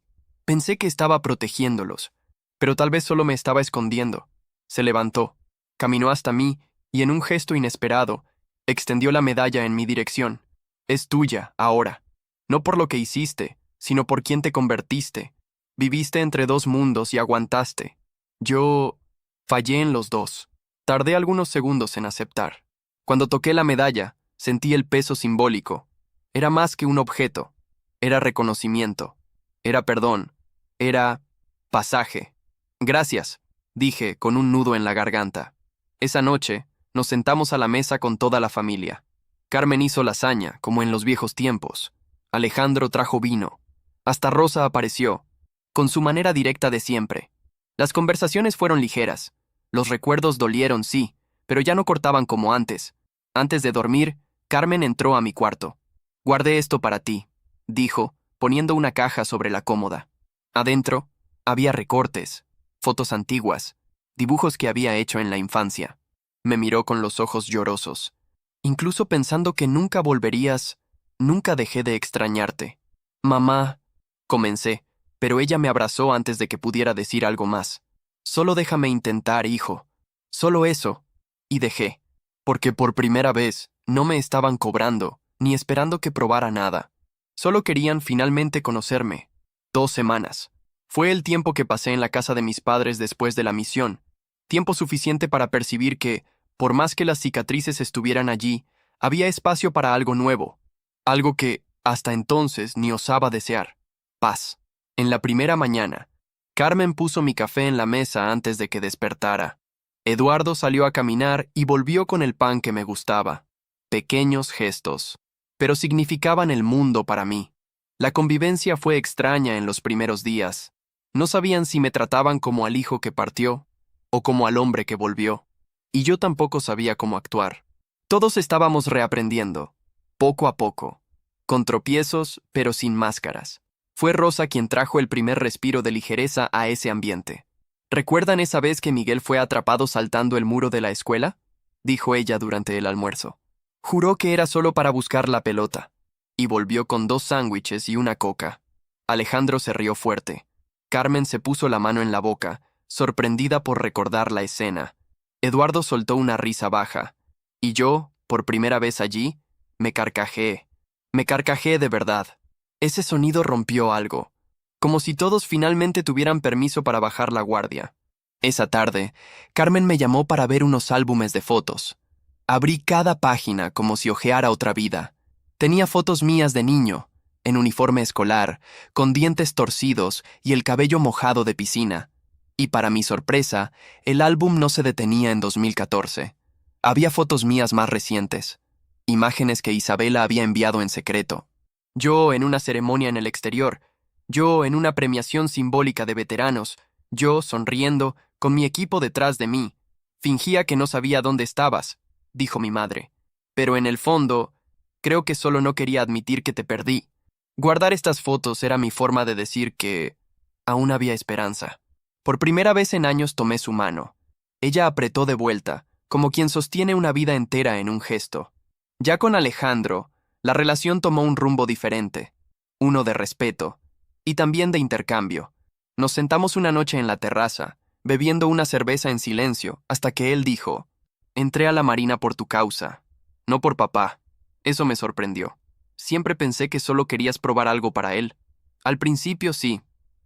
Pensé que estaba protegiéndolos, pero tal vez solo me estaba escondiendo. Se levantó, caminó hasta mí y en un gesto inesperado, extendió la medalla en mi dirección. Es tuya, ahora. No por lo que hiciste, sino por quien te convertiste. Viviste entre dos mundos y aguantaste. Yo fallé en los dos. Tardé algunos segundos en aceptar. Cuando toqué la medalla, sentí el peso simbólico. Era más que un objeto. Era reconocimiento. Era perdón. Era pasaje. Gracias, dije con un nudo en la garganta. Esa noche, nos sentamos a la mesa con toda la familia. Carmen hizo lasaña, como en los viejos tiempos. Alejandro trajo vino. Hasta Rosa apareció, con su manera directa de siempre. Las conversaciones fueron ligeras. Los recuerdos dolieron, sí, pero ya no cortaban como antes. Antes de dormir, Carmen entró a mi cuarto. Guardé esto para ti, dijo, poniendo una caja sobre la cómoda. Adentro, había recortes, fotos antiguas, dibujos que había hecho en la infancia. Me miró con los ojos llorosos. Incluso pensando que nunca volverías, nunca dejé de extrañarte. Mamá, comencé, pero ella me abrazó antes de que pudiera decir algo más. Solo déjame intentar, hijo. Solo eso. Y dejé. Porque por primera vez no me estaban cobrando, ni esperando que probara nada. Solo querían finalmente conocerme. 2 semanas. Fue el tiempo que pasé en la casa de mis padres después de la misión. Tiempo suficiente para percibir que, por más que las cicatrices estuvieran allí, había espacio para algo nuevo. Algo que, hasta entonces, ni osaba desear. Paz. En la primera mañana, Carmen puso mi café en la mesa antes de que despertara. Eduardo salió a caminar y volvió con el pan que me gustaba. Pequeños gestos, pero significaban el mundo para mí. La convivencia fue extraña en los primeros días. No sabían si me trataban como al hijo que partió o como al hombre que volvió. Y yo tampoco sabía cómo actuar. Todos estábamos reaprendiendo, poco a poco, con tropiezos, pero sin máscaras. Fue Rosa quien trajo el primer respiro de ligereza a ese ambiente. ¿Recuerdan esa vez que Miguel fue atrapado saltando el muro de la escuela?, dijo ella durante el almuerzo. Juró que era solo para buscar la pelota, y volvió con 2 sándwiches y una coca. Alejandro se rió fuerte. Carmen se puso la mano en la boca, sorprendida por recordar la escena. Eduardo soltó una risa baja, y yo, por primera vez allí, me carcajeé. Me carcajeé de verdad. Ese sonido rompió algo, como si todos finalmente tuvieran permiso para bajar la guardia. Esa tarde, Carmen me llamó para ver unos álbumes de fotos. Abrí cada página como si hojeara otra vida. Tenía fotos mías de niño, en uniforme escolar, con dientes torcidos y el cabello mojado de piscina. Y para mi sorpresa, el álbum no se detenía en 2014. Había fotos mías más recientes, imágenes que Isabela había enviado en secreto. Yo en una ceremonia en el exterior, yo en una premiación simbólica de veteranos, yo sonriendo, con mi equipo detrás de mí. Fingía que no sabía dónde estabas, dijo mi madre. Pero en el fondo, creo que solo no quería admitir que te perdí. Guardar estas fotos era mi forma de decir que aún había esperanza. Por primera vez en años tomé su mano. Ella apretó de vuelta, como quien sostiene una vida entera en un gesto. Ya con Alejandro, la relación tomó un rumbo diferente, uno de respeto, y también de intercambio. Nos sentamos una noche en la terraza, bebiendo una cerveza en silencio, hasta que él dijo, «Entré a la Marina por tu causa, no por papá». Eso me sorprendió. Siempre pensé que solo querías probar algo para él. Al principio sí,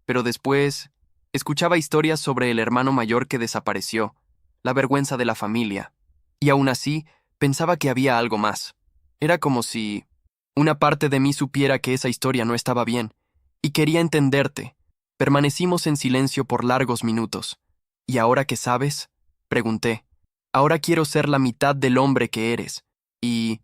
pero después escuchaba historias sobre el hermano mayor que desapareció, la vergüenza de la familia, y aún así pensaba que había algo más. Era como si una parte de mí supiera que esa historia no estaba bien, y quería entenderte. Permanecimos en silencio por largos minutos. ¿Y ahora qué sabes?, pregunté. Ahora quiero ser la mitad del hombre que eres, y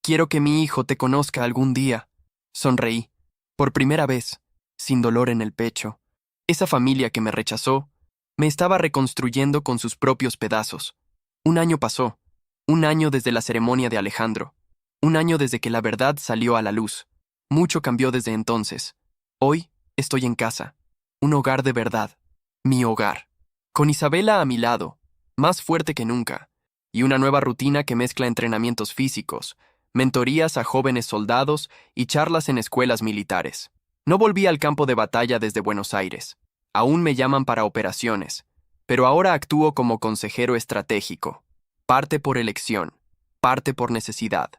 quiero que mi hijo te conozca algún día. Sonreí. Por primera vez. sin dolor en el pecho. Esa familia que me rechazó, me estaba reconstruyendo con sus propios pedazos. Un año pasó, un año desde la ceremonia de Alejandro, un año desde que la verdad salió a la luz. Mucho cambió desde entonces. Hoy estoy en casa, un hogar de verdad, mi hogar. Con Isabela a mi lado, más fuerte que nunca, y una nueva rutina que mezcla entrenamientos físicos, mentorías a jóvenes soldados y charlas en escuelas militares. No volví al campo de batalla desde Buenos Aires. Aún me llaman para operaciones, pero ahora actúo como consejero estratégico. Parte por elección, parte por necesidad.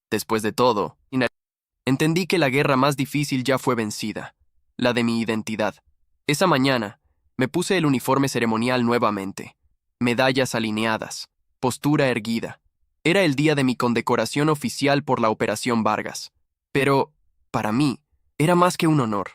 Después de todo, entendí que la guerra más difícil ya fue vencida, la de mi identidad. Esa mañana, me puse el uniforme ceremonial nuevamente. Medallas alineadas, postura erguida. Era el día de mi condecoración oficial por la Operación Vargas. Pero, para mí, era más que un honor.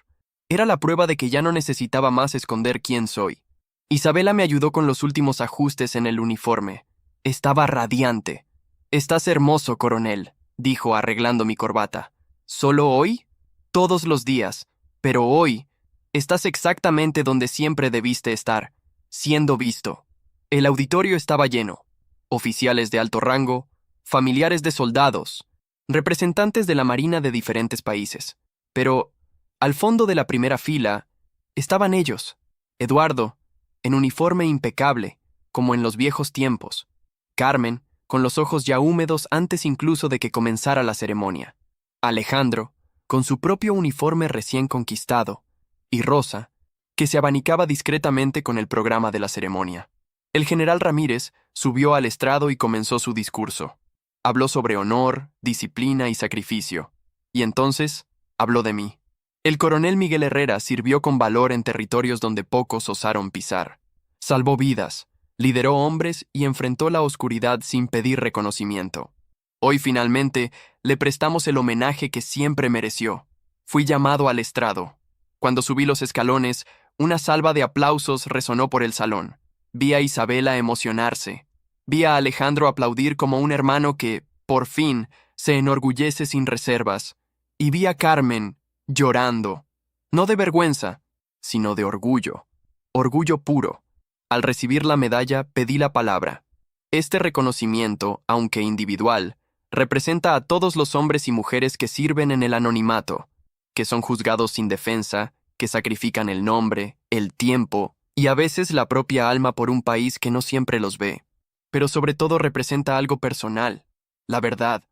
Era la prueba de que ya no necesitaba más esconder quién soy. Isabela me ayudó con los últimos ajustes en el uniforme. Estaba radiante. «Estás hermoso, coronel», dijo arreglando mi corbata. ¿Solo hoy? Todos los días. Pero hoy, estás exactamente donde siempre debiste estar, siendo visto. El auditorio estaba lleno. Oficiales de alto rango, familiares de soldados, representantes de la Marina de diferentes países. Pero, al fondo de la primera fila, estaban ellos. Eduardo, en uniforme impecable, como en los viejos tiempos. Carmen, con los ojos ya húmedos antes incluso de que comenzara la ceremonia. Alejandro, con su propio uniforme recién conquistado. Y Rosa, que se abanicaba discretamente con el programa de la ceremonia. El general Ramírez subió al estrado y comenzó su discurso. Habló sobre honor, disciplina y sacrificio. Y entonces, habló de mí. El coronel Miguel Herrera sirvió con valor en territorios donde pocos osaron pisar. Salvó vidas, lideró hombres y enfrentó la oscuridad sin pedir reconocimiento. Hoy finalmente le prestamos el homenaje que siempre mereció. Fui llamado al estrado. Cuando subí los escalones, una salva de aplausos resonó por el salón. Vi a Isabela emocionarse. Vi a Alejandro aplaudir como un hermano que, por fin, se enorgullece sin reservas. Y vi a Carmen llorando. No de vergüenza, sino de orgullo. Orgullo puro. Al recibir la medalla, pedí la palabra. Este reconocimiento, aunque individual, representa a todos los hombres y mujeres que sirven en el anonimato, que son juzgados sin defensa, que sacrifican el nombre, el tiempo y a veces la propia alma por un país que no siempre los ve. Pero sobre todo representa algo personal, la verdad,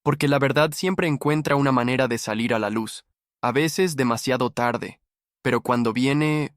porque la verdad siempre encuentra una manera de salir a la luz, a veces demasiado tarde, pero cuando viene,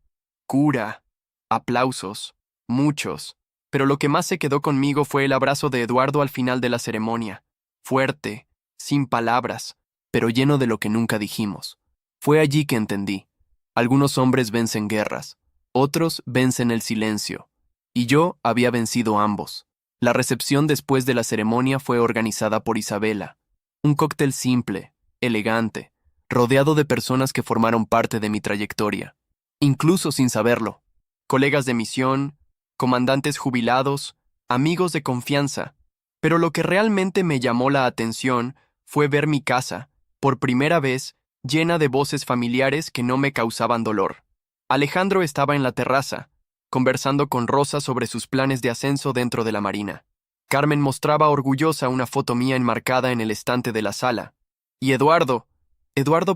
cura, aplausos, muchos. Pero lo que más se quedó conmigo fue el abrazo de Eduardo al final de la ceremonia, fuerte, sin palabras, pero lleno de lo que nunca dijimos. Fue allí que entendí. Algunos hombres vencen guerras, otros vencen el silencio, y yo había vencido ambos. La recepción después de la ceremonia fue organizada por Isabela. Un cóctel simple, elegante, rodeado de personas que formaron parte de mi trayectoria, incluso sin saberlo. Colegas de misión, comandantes jubilados, amigos de confianza. Pero lo que realmente me llamó la atención fue ver mi casa, por primera vez, llena de voces familiares que no me causaban dolor. Alejandro estaba en la terraza, conversando con Rosa sobre sus planes de ascenso dentro de la Marina. Carmen mostraba orgullosa una foto mía enmarcada en el estante de la sala. Y Eduardo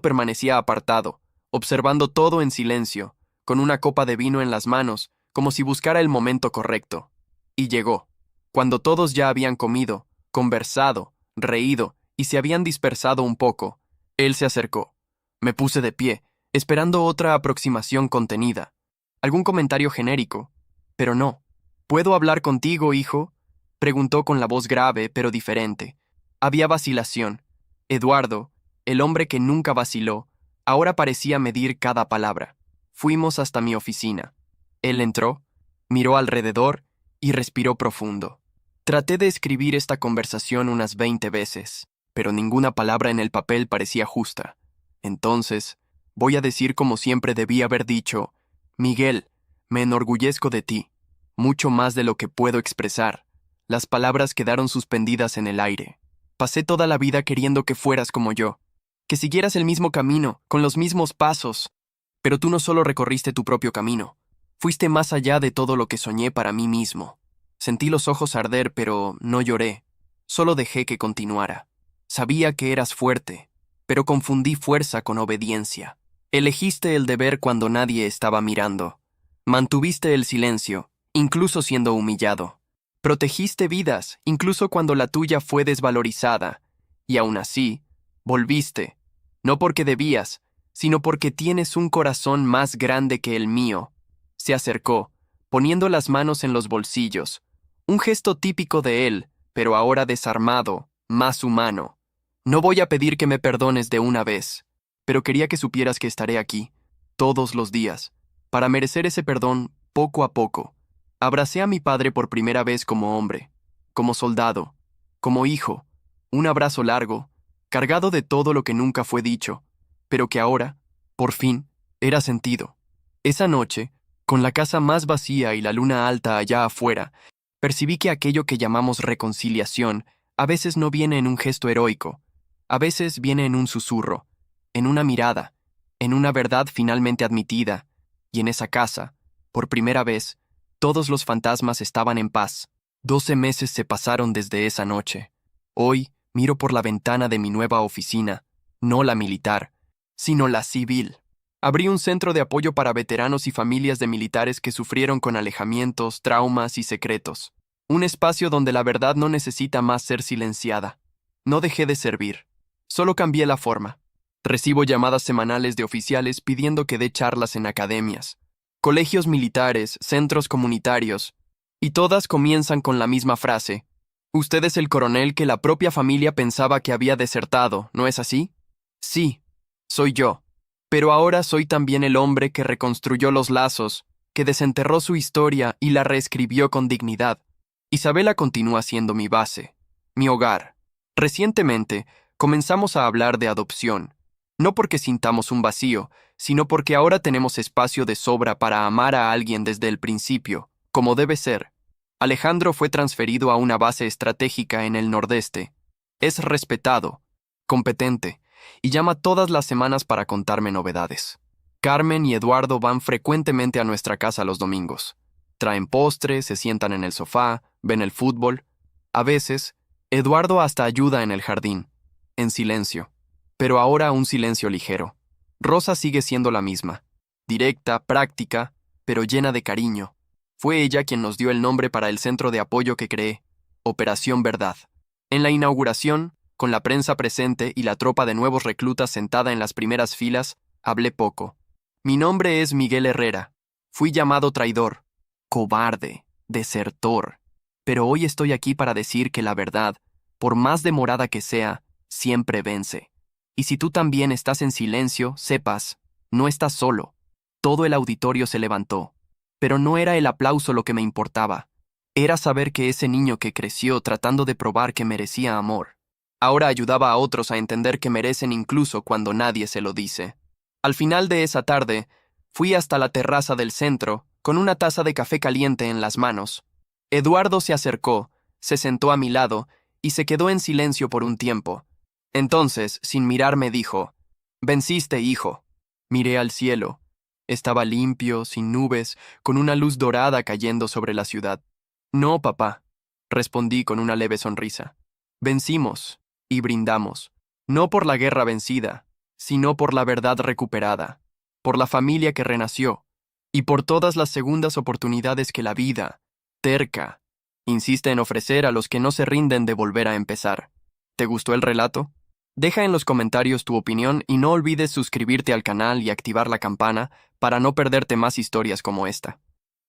permanecía apartado, observando todo en silencio, con una copa de vino en las manos, como si buscara el momento correcto. Y llegó. Cuando todos ya habían comido, conversado, reído y se habían dispersado un poco, él se acercó. Me puse de pie, esperando otra aproximación contenida, algún comentario genérico. Pero no. ¿Puedo hablar contigo, hijo?, preguntó con la voz grave pero diferente. Había vacilación. Eduardo, el hombre que nunca vaciló, ahora parecía medir cada palabra. Fuimos hasta mi oficina. Él entró, miró alrededor y respiró profundo. Traté de escribir esta conversación unas 20 veces, pero ninguna palabra en el papel parecía justa. Entonces, voy a decir como siempre debí haber dicho: Miguel, me enorgullezco de ti, mucho más de lo que puedo expresar. Las palabras quedaron suspendidas en el aire. Pasé toda la vida queriendo que fueras como yo, que siguieras el mismo camino, con los mismos pasos. Pero tú no solo recorriste tu propio camino, fuiste más allá de todo lo que soñé para mí mismo. Sentí los ojos arder, pero no lloré, solo dejé que continuara. Sabía que eras fuerte, pero confundí fuerza con obediencia. Elegiste el deber cuando nadie estaba mirando. Mantuviste el silencio, incluso siendo humillado. Protegiste vidas, incluso cuando la tuya fue desvalorizada. Y aún así, volviste, no porque debías, sino porque tienes un corazón más grande que el mío. Se acercó, poniendo las manos en los bolsillos, un gesto típico de él, pero ahora desarmado, más humano. No voy a pedir que me perdones de una vez, pero quería que supieras que estaré aquí, todos los días, para merecer ese perdón poco a poco. Abracé a mi padre por primera vez como hombre, como soldado, como hijo, un abrazo largo, cargado de todo lo que nunca fue dicho, pero que ahora, por fin, era sentido. Esa noche, con la casa más vacía y la luna alta allá afuera, percibí que aquello que llamamos reconciliación a veces no viene en un gesto heroico, a veces viene en un susurro, en una mirada, en una verdad finalmente admitida, y en esa casa, por primera vez, todos los fantasmas estaban en paz. 12 meses se pasaron desde esa noche. Hoy miro por la ventana de mi nueva oficina, no la militar, sino la civil. Abrí un centro de apoyo para veteranos y familias de militares que sufrieron con alejamientos, traumas y secretos. Un espacio donde la verdad no necesita más ser silenciada. No dejé de servir. Solo cambié la forma. Recibo llamadas semanales de oficiales pidiendo que dé charlas en academias, colegios militares, centros comunitarios, y todas comienzan con la misma frase. Usted es el coronel que la propia familia pensaba que había desertado, ¿no es así? Sí, soy yo. Pero ahora soy también el hombre que reconstruyó los lazos, que desenterró su historia y la reescribió con dignidad. Isabela continúa siendo mi base, mi hogar. Recientemente, comenzamos a hablar de adopción, no porque sintamos un vacío, sino porque ahora tenemos espacio de sobra para amar a alguien desde el principio, como debe ser. Alejandro fue transferido a una base estratégica en el Nordeste. Es respetado, competente, y llama todas las semanas para contarme novedades. Carmen y Eduardo van frecuentemente a nuestra casa los domingos. Traen postres, se sientan en el sofá, ven el fútbol. A veces, Eduardo hasta ayuda en el jardín, en silencio. Pero ahora un silencio ligero. Rosa sigue siendo la misma, directa, práctica, pero llena de cariño. Fue ella quien nos dio el nombre para el centro de apoyo que creé, Operación Verdad. En la inauguración, con la prensa presente y la tropa de nuevos reclutas sentada en las primeras filas, hablé poco. Mi nombre es Miguel Herrera. Fui llamado traidor, cobarde, desertor. Pero hoy estoy aquí para decir que la verdad, por más demorada que sea, siempre vence. Y si tú también estás en silencio, sepas, no estás solo. Todo el auditorio se levantó. Pero no era el aplauso lo que me importaba. Era saber que ese niño que creció tratando de probar que merecía amor, ahora ayudaba a otros a entender que merecen incluso cuando nadie se lo dice. Al final de esa tarde, fui hasta la terraza del centro, con una taza de café caliente en las manos. Eduardo se acercó, se sentó a mi lado y se quedó en silencio por un tiempo. Entonces, sin mirarme, dijo, «Venciste, hijo». Miré al cielo. Estaba limpio, sin nubes, con una luz dorada cayendo sobre la ciudad. «No, papá», respondí con una leve sonrisa. «Vencimos, y brindamos, no por la guerra vencida, sino por la verdad recuperada, por la familia que renació, y por todas las segundas oportunidades que la vida, terca, insiste en ofrecer a los que no se rinden de volver a empezar». ¿Te gustó el relato? Deja en los comentarios tu opinión y no olvides suscribirte al canal y activar la campana para no perderte más historias como esta.